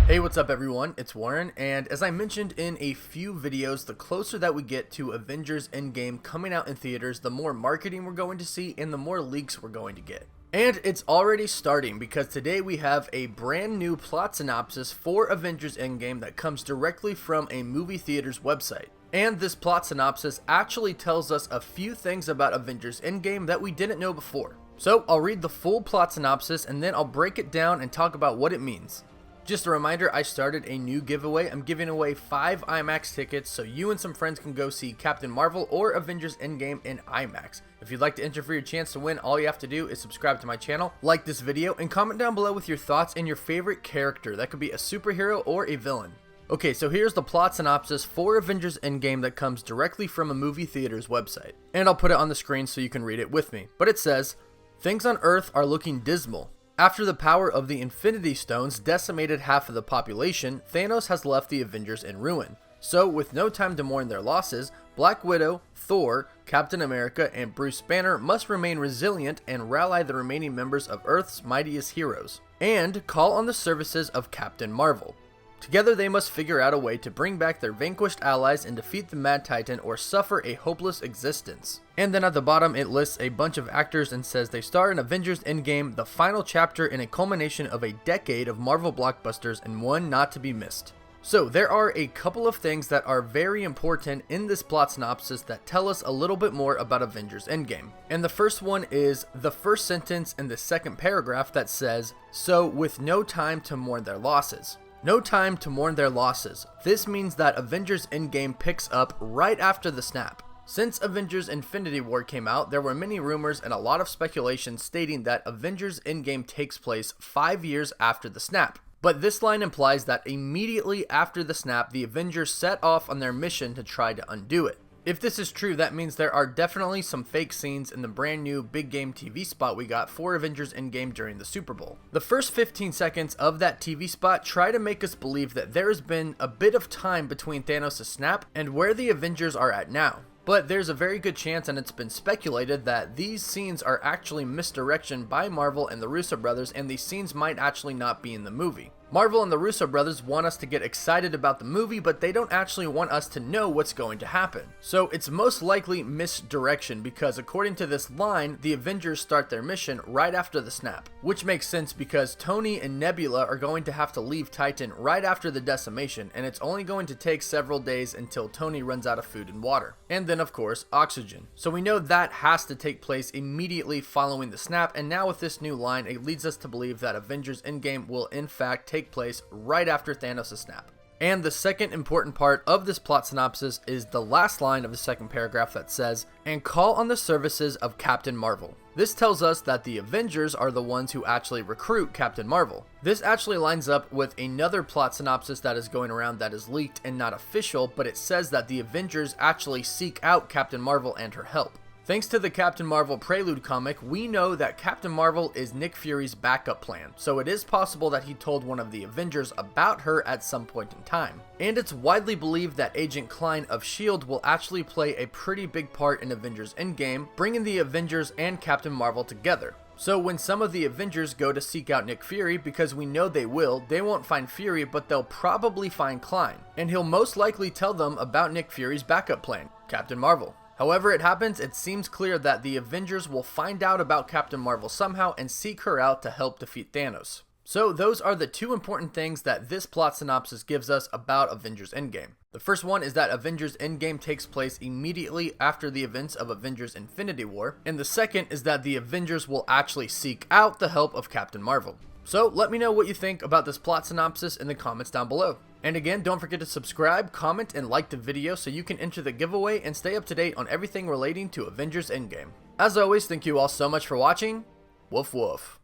Hey, what's up everyone? It's Warren, and as I mentioned in a few videos, the closer that we get to Avengers Endgame coming out in theaters, the more marketing we're going to see and the more leaks we're going to get. And it's already starting because today we have a brand new plot synopsis for Avengers Endgame that comes directly from a movie theater's website. And this plot synopsis actually tells us a few things about Avengers Endgame that we didn't know before. So I'll read the full plot synopsis and then I'll break it down and talk about what it means. Just a reminder, I started a new giveaway. I'm giving away 5 IMAX tickets so you and some friends can go see Captain Marvel or Avengers Endgame in IMAX. If you'd like to enter for your chance to win, all you have to do is subscribe to my channel, like this video, and comment down below with your thoughts and your favorite character. That could be a superhero or a villain. Okay, so here's the plot synopsis for Avengers Endgame that comes directly from a movie theater's website. And I'll put it on the screen so you can read it with me. But it says, "Things on Earth are looking dismal. After the power of the Infinity Stones decimated half of the population, Thanos has left the Avengers in ruin. So, with no time to mourn their losses, Black Widow, Thor, Captain America, and Bruce Banner must remain resilient and rally the remaining members of Earth's mightiest heroes, and call on the services of Captain Marvel. Together they must figure out a way to bring back their vanquished allies and defeat the Mad Titan or suffer a hopeless existence." And then at the bottom it lists a bunch of actors and says they star in Avengers Endgame, the final chapter in a culmination of a decade of Marvel blockbusters and one not to be missed. So there are a couple of things that are very important in this plot synopsis that tell us a little bit more about Avengers Endgame. And the first one is the first sentence in the second paragraph that says, "So with no time to mourn their losses." No time to mourn their losses. This means that Avengers Endgame picks up right after the snap. Since Avengers Infinity War came out, there were many rumors and a lot of speculation stating that Avengers Endgame takes place 5 years after the snap. But this line implies that immediately after the snap, the Avengers set off on their mission to try to undo it. If this is true, that means there are definitely some fake scenes in the brand new big game TV spot we got for Avengers Endgame during the Super Bowl. The first 15 seconds of that TV spot try to make us believe that there has been a bit of time between Thanos' snap and where the Avengers are at now. But there's a very good chance, and it's been speculated, that these scenes are actually misdirection by Marvel and the Russo brothers, and these scenes might actually not be in the movie. Marvel and the Russo brothers want us to get excited about the movie, but they don't actually want us to know what's going to happen. So it's most likely misdirection because according to this line, the Avengers start their mission right after the snap. Which makes sense because Tony and Nebula are going to have to leave Titan right after the decimation, and it's only going to take several days until Tony runs out of food and water. And then of course, oxygen. So we know that has to take place immediately following the snap, and now with this new line, it leads us to believe that Avengers Endgame will in fact take place right after Thanos' snap. And the second important part of this plot synopsis is the last line of the second paragraph that says, "and call on the services of Captain Marvel." This tells us that the Avengers are the ones who actually recruit Captain Marvel. This actually lines up with another plot synopsis that is going around that is leaked and not official, but it says that the Avengers actually seek out Captain Marvel and her help. Thanks to the Captain Marvel Prelude comic, we know that Captain Marvel is Nick Fury's backup plan, so it is possible that he told one of the Avengers about her at some point in time. And it's widely believed that Agent Klein of S.H.I.E.L.D. will actually play a pretty big part in Avengers Endgame, bringing the Avengers and Captain Marvel together. So when some of the Avengers go to seek out Nick Fury, because we know they will, they won't find Fury, but they'll probably find Klein. And he'll most likely tell them about Nick Fury's backup plan, Captain Marvel. However it happens, it seems clear that the Avengers will find out about Captain Marvel somehow and seek her out to help defeat Thanos. So those are the two important things that this plot synopsis gives us about Avengers Endgame. The first one is that Avengers Endgame takes place immediately after the events of Avengers Infinity War, and the second is that the Avengers will actually seek out the help of Captain Marvel. So let me know what you think about this plot synopsis in the comments down below. And again, don't forget to subscribe, comment, and like the video so you can enter the giveaway and stay up to date on everything relating to Avengers Endgame. As always, thank you all so much for watching. Woof woof.